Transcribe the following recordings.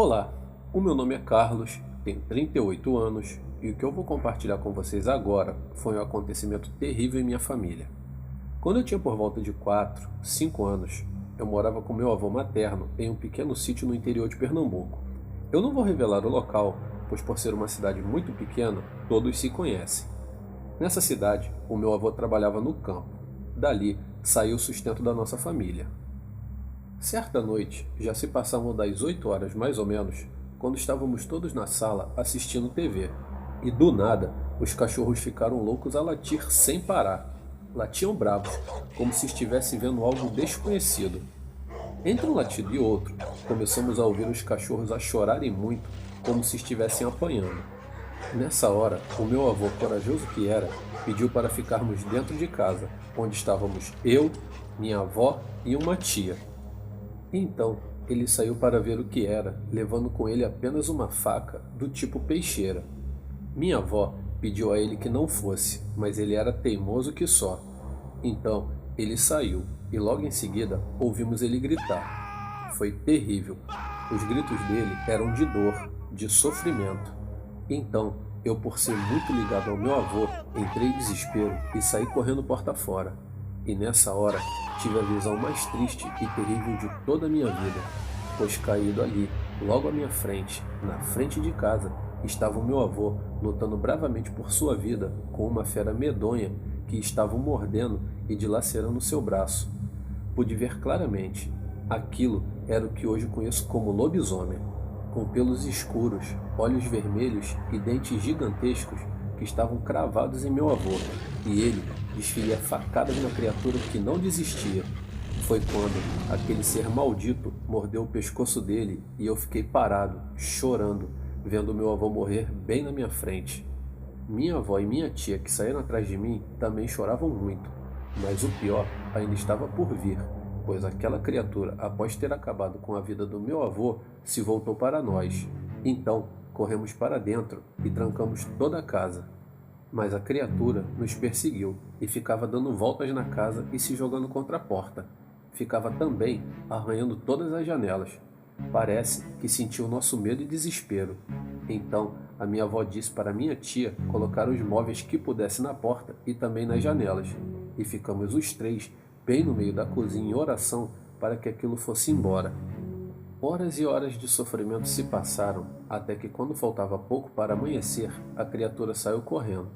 Olá, o meu nome é Carlos, tenho 38 anos e o que eu vou compartilhar com vocês agora foi um acontecimento terrível em minha família. Quando eu tinha por volta de 4, 5 anos, eu morava com meu avô materno em um pequeno sítio no interior de Pernambuco. Eu não vou revelar o local, pois por ser uma cidade muito pequena, todos se conhecem. Nessa cidade, o meu avô trabalhava no campo. Dali saiu o sustento da nossa família. Certa noite, já se passavam das 8 horas mais ou menos, quando estávamos todos na sala assistindo TV. E do nada, os cachorros ficaram loucos a latir sem parar. Latiam bravos, como se estivessem vendo algo desconhecido. Entre um latido e outro, começamos a ouvir os cachorros a chorarem muito, como se estivessem apanhando. Nessa hora, o meu avô, corajoso que era, pediu para ficarmos dentro de casa, onde estávamos eu, minha avó e uma tia. Então, ele saiu para ver o que era, levando com ele apenas uma faca do tipo peixeira. Minha avó pediu a ele que não fosse, mas ele era teimoso que só. Então, ele saiu e logo em seguida ouvimos ele gritar. Foi terrível. Os gritos dele eram de dor, de sofrimento. Então, eu, por ser muito ligado ao meu avô, entrei em desespero e saí correndo porta fora. E nessa hora, tive a visão mais triste e terrível de toda a minha vida, pois caído ali, logo à minha frente, na frente de casa, estava o meu avô lutando bravamente por sua vida com uma fera medonha que estava o mordendo e dilacerando seu braço. Pude ver claramente. Aquilo era o que hoje conheço como lobisomem, com pelos escuros, olhos vermelhos e dentes gigantescos que estavam cravados em meu avô, e ele desferia facadas na criatura que não desistia. Foi quando aquele ser maldito mordeu o pescoço dele e eu fiquei parado, chorando, vendo meu avô morrer bem na minha frente. Minha avó e minha tia, que saíram atrás de mim, também choravam muito, mas o pior ainda estava por vir, pois aquela criatura, após ter acabado com a vida do meu avô, se voltou para nós. Então, corremos para dentro e trancamos toda a casa. Mas a criatura nos perseguiu e ficava dando voltas na casa e se jogando contra a porta. Ficava também arranhando todas as janelas. Parece que sentiu nosso medo e desespero. Então, a minha avó disse para minha tia colocar os móveis que pudesse na porta e também nas janelas. E ficamos os três bem no meio da cozinha em oração para que aquilo fosse embora. Horas e horas de sofrimento se passaram, até que quando faltava pouco para amanhecer, a criatura saiu correndo.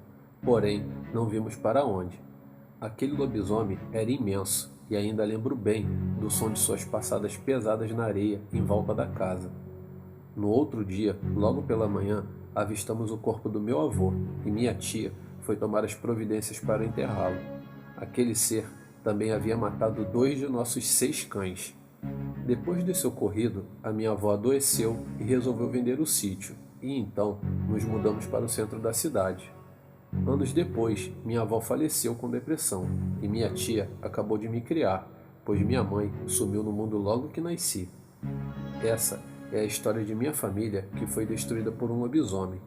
Porém, não vimos para onde. Aquele lobisomem era imenso, e ainda lembro bem do som de suas passadas pesadas na areia em volta da casa. No outro dia, logo pela manhã, avistamos o corpo do meu avô, e minha tia foi tomar as providências para enterrá-lo. Aquele ser também havia matado 2 de nossos 6 cães. Depois desse ocorrido, a minha avó adoeceu e resolveu vender o sítio, e então nos mudamos para o centro da cidade. Anos depois, minha avó faleceu com depressão, e minha tia acabou de me criar, pois minha mãe sumiu no mundo logo que nasci. Essa é a história de minha família que foi destruída por um lobisomem.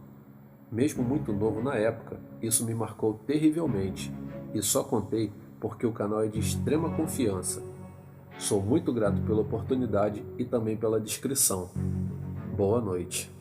Mesmo muito novo na época, isso me marcou terrivelmente, e só contei porque o canal é de extrema confiança. Sou muito grato pela oportunidade e também pela descrição. Boa noite.